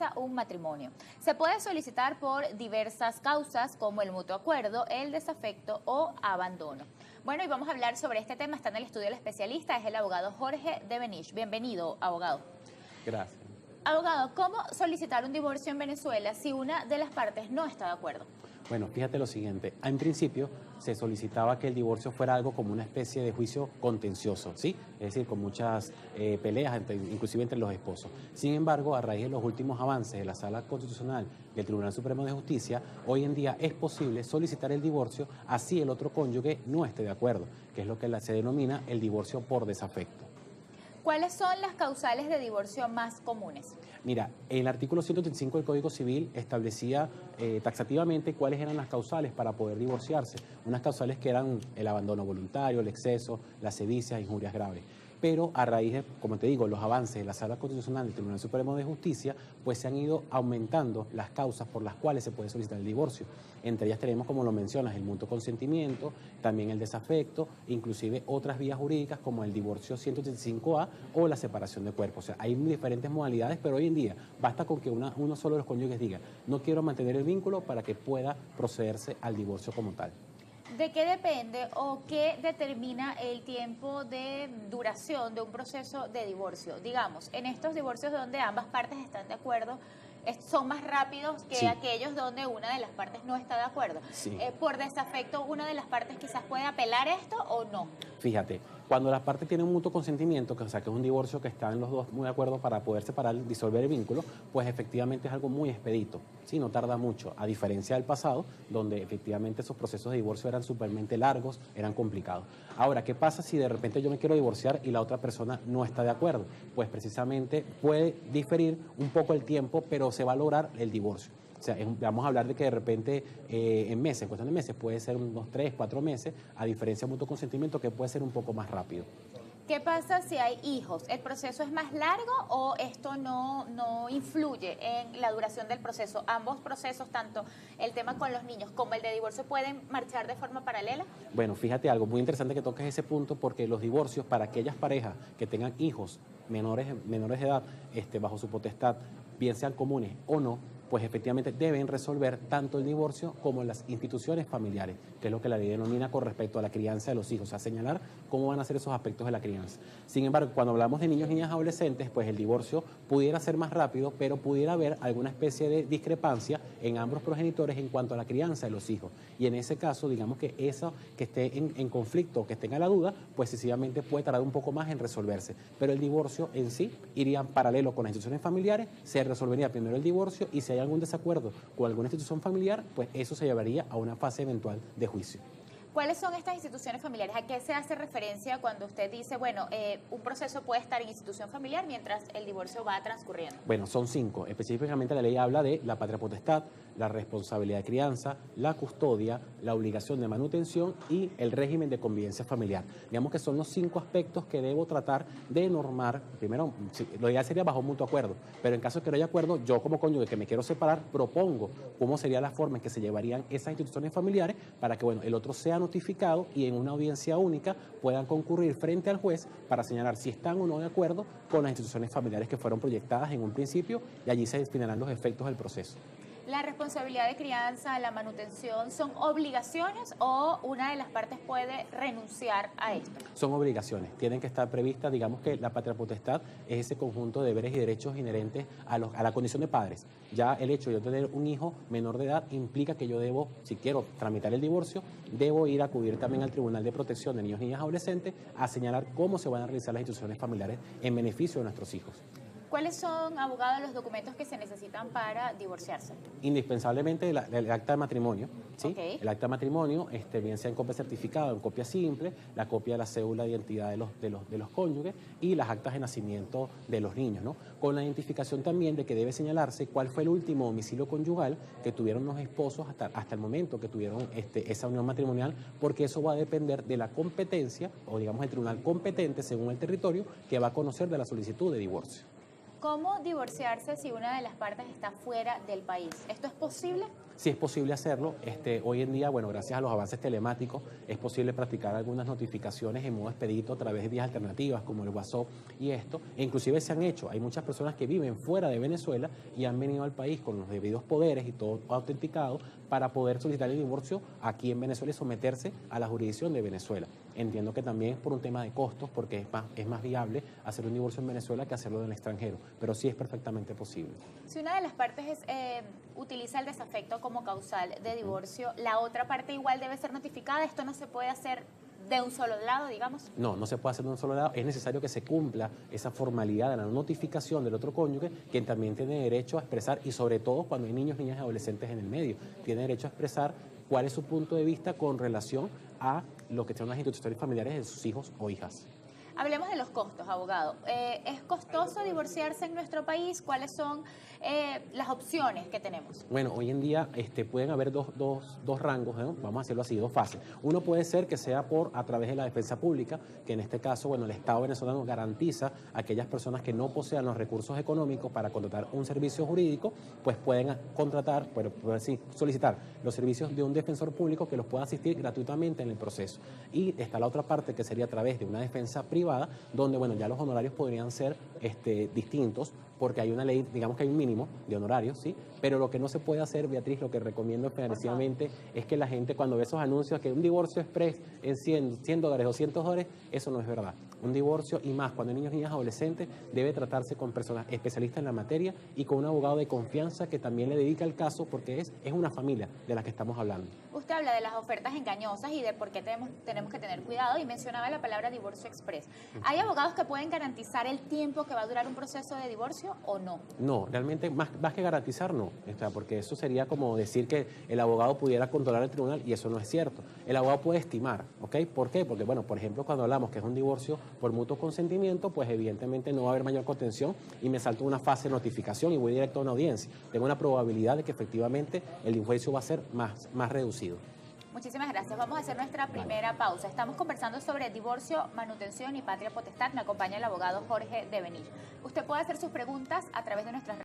finaliza un matrimonio. Se puede solicitar por diversas causas como el mutuo acuerdo, el desafecto o abandono. Bueno, y vamos a hablar sobre este tema. Está en el estudio el especialista, es el abogado Jorge de Benich. Bienvenido, abogado. Gracias. Abogado, ¿cómo solicitar un divorcio en Venezuela si una de las partes no está de acuerdo? Bueno, fíjate lo siguiente. En principio se solicitaba que el divorcio fuera algo como una especie de juicio contencioso, ¿sí? Es decir, con muchas peleas, inclusive entre los esposos. Sin embargo, a raíz de los últimos avances de la Sala Constitucional del Tribunal Supremo de Justicia, hoy en día es posible solicitar el divorcio así el otro cónyuge no esté de acuerdo, que es lo que se denomina el divorcio por desafecto. ¿Cuáles son las causales de divorcio más comunes? Mira, el artículo 135 del Código Civil establecía taxativamente cuáles eran las causales para poder divorciarse. Unas causales que eran el abandono voluntario, el exceso, la sevicia, injurias graves. Pero a raíz de, como te digo, los avances de la Sala Constitucional del Tribunal Supremo de Justicia, pues se han ido aumentando las causas por las cuales se puede solicitar el divorcio. Entre ellas tenemos, como lo mencionas, el mutuo consentimiento, también el desafecto, inclusive otras vías jurídicas como el divorcio 185A o la separación de cuerpos. O sea, hay diferentes modalidades, pero hoy en día basta con que uno solo de los cónyuges diga, no quiero mantener el vínculo para que pueda procederse al divorcio como tal. ¿De qué depende o qué determina el tiempo de duración de un proceso de divorcio? Digamos, en estos divorcios donde ambas partes están de acuerdo, son más rápidos que Sí. aquellos donde una de las partes no está de acuerdo. Sí. Por desafecto, ¿una de las partes quizás puede apelar esto o no? Fíjate, cuando las partes tienen un mutuo consentimiento, que, o sea, que es un divorcio que están los dos muy de acuerdo para poder separar, disolver el vínculo, pues efectivamente es algo muy expedito, ¿sí? No tarda mucho, a diferencia del pasado, donde efectivamente esos procesos de divorcio eran súpermente largos, eran complicados. Ahora, ¿qué pasa si de repente yo me quiero divorciar y la otra persona no está de acuerdo? Pues precisamente puede diferir un poco el tiempo, pero se va a lograr el divorcio. O sea, vamos a hablar de que de repente en meses, en cuestión de meses, puede ser unos 3, 4 meses, a diferencia de mutuo consentimiento que puede ser un poco más rápido. ¿Qué pasa si hay hijos? ¿El proceso es más largo o esto no influye en la duración del proceso? Ambos procesos, tanto el tema con los niños como el de divorcio, ¿pueden marchar de forma paralela? Bueno, fíjate algo muy interesante que toques ese punto, porque los divorcios para aquellas parejas que tengan hijos menores de edad bajo su potestad, bien sean comunes o no, pues efectivamente deben resolver tanto el divorcio como las instituciones familiares, que es lo que la ley denomina con respecto a la crianza de los hijos, o sea, señalar cómo van a ser esos aspectos de la crianza. Sin embargo, cuando hablamos de niños, niñas, adolescentes, pues el divorcio pudiera ser más rápido, pero pudiera haber alguna especie de discrepancia en ambos progenitores en cuanto a la crianza de los hijos. Y en ese caso, digamos que eso que esté en conflicto, que esté en la duda, pues sencillamente puede tardar un poco más en resolverse. Pero el divorcio en sí iría en paralelo con las instituciones familiares, se resolvería primero el divorcio y si hay algún desacuerdo con alguna institución familiar, pues eso se llevaría a una fase eventual de juicio. ¿Cuáles son estas instituciones familiares? ¿A qué se hace referencia cuando usted dice, bueno, un proceso puede estar en institución familiar mientras el divorcio va transcurriendo? Bueno, son 5. Específicamente la ley habla de la patria potestad, la responsabilidad de crianza, la custodia, la obligación de manutención y el régimen de convivencia familiar. Digamos que son los 5 aspectos que debo tratar de normar. Primero, lo ideal sería bajo mutuo acuerdo, pero en caso de que no haya acuerdo, yo como cónyuge que me quiero separar, propongo cómo sería la forma en que se llevarían esas instituciones familiares para que, bueno, el otro sea notificado y en una audiencia única puedan concurrir frente al juez para señalar si están o no de acuerdo con las instituciones familiares que fueron proyectadas en un principio y allí se definirán los efectos del proceso. ¿La responsabilidad de crianza, la manutención, son obligaciones o una de las partes puede renunciar a esto? Son obligaciones, tienen que estar previstas, digamos que la patria potestad es ese conjunto de deberes y derechos inherentes a la condición de padres. Ya el hecho de yo tener un hijo menor de edad implica que yo debo, si quiero tramitar el divorcio, debo ir a acudir también al Tribunal de Protección de Niños, Niñas, Adolescentes a señalar cómo se van a realizar las instituciones familiares en beneficio de nuestros hijos. ¿Cuáles son, abogado, los documentos que se necesitan para divorciarse? Indispensablemente el acta de matrimonio, ¿sí? Okay. El acta de matrimonio, bien sea en copia certificada o en copia simple, la copia de la cédula de identidad de los cónyuges y las actas de nacimiento de los niños, ¿no? Con la identificación también de que debe señalarse cuál fue el último domicilio conyugal que tuvieron los esposos hasta el momento que tuvieron esa unión matrimonial, porque eso va a depender de la competencia, o digamos el tribunal competente según el territorio, que va a conocer de la solicitud de divorcio. ¿Cómo divorciarse si una de las partes está fuera del país? ¿Esto es posible? Sí es posible hacerlo. Hoy en día, bueno, gracias a los avances telemáticos, es posible practicar algunas notificaciones en modo expedito a través de vías alternativas como el WhatsApp y esto. E inclusive se han hecho. Hay muchas personas que viven fuera de Venezuela y han venido al país con los debidos poderes y todo autenticado para poder solicitar el divorcio aquí en Venezuela y someterse a la jurisdicción de Venezuela. Entiendo que también es por un tema de costos, porque es más viable hacer un divorcio en Venezuela que hacerlo en el extranjero, pero sí es perfectamente posible. Si una de las partes utiliza el desafecto como causal de divorcio, ¿la otra parte igual debe ser notificada? ¿Esto no se puede hacer de un solo lado, digamos? No, no se puede hacer de un solo lado. Es necesario que se cumpla esa formalidad de la notificación del otro cónyuge, quien también tiene derecho a expresar, y sobre todo cuando hay niños, niñas y adolescentes en el medio, tiene derecho a expresar cuál es su punto de vista con relación a lo que son las instituciones familiares de sus hijos o hijas. Hablemos de los costos, abogado. ¿Es costoso divorciarse en nuestro país? ¿Cuáles son las opciones que tenemos? Bueno, hoy en día pueden haber dos rangos, ¿no? Vamos a hacerlo así, dos fases. Uno puede ser que sea a través de la defensa pública, que en este caso, bueno, el Estado venezolano garantiza a aquellas personas que no posean los recursos económicos para contratar un servicio jurídico, pues pueden contratar, pueden solicitar los servicios de un defensor público que los pueda asistir gratuitamente en el proceso. Y está la otra parte, que sería a través de una defensa privada, donde, bueno, ya los honorarios podrían ser distintos, porque hay una ley, digamos que hay un mínimo de honorarios, ¿sí? Pero lo que no se puede hacer, Beatriz, lo que recomiendo encarecidamente es que la gente, cuando ve esos anuncios que un divorcio express en $100, $200, eso no es verdad. Un divorcio, y más cuando hay niños, niñas, adolescentes, debe tratarse con personas especialistas en la materia y con un abogado de confianza que también le dedica el caso, porque es una familia de la que estamos hablando. Usted habla de las ofertas engañosas y de por qué tenemos que tener cuidado, y mencionaba la palabra divorcio express. ¿Hay abogados que pueden garantizar el tiempo que va a durar un proceso de divorcio o no? No, realmente más que garantizar, no, porque eso sería como decir que el abogado pudiera controlar el tribunal, y eso no es cierto. El abogado puede estimar, ¿ok? ¿Por qué? Porque, bueno, por ejemplo, cuando hablamos que es un divorcio por mutuo consentimiento, pues evidentemente no va a haber mayor contención y me salto una fase de notificación y voy directo a una audiencia. Tengo una probabilidad de que efectivamente el divorcio va a ser más reducido. Muchísimas gracias. Vamos a hacer nuestra primera pausa. Estamos conversando sobre divorcio, manutención y patria potestad. Me acompaña el abogado Jorge Devenir. Usted puede hacer sus preguntas a través de nuestras redes.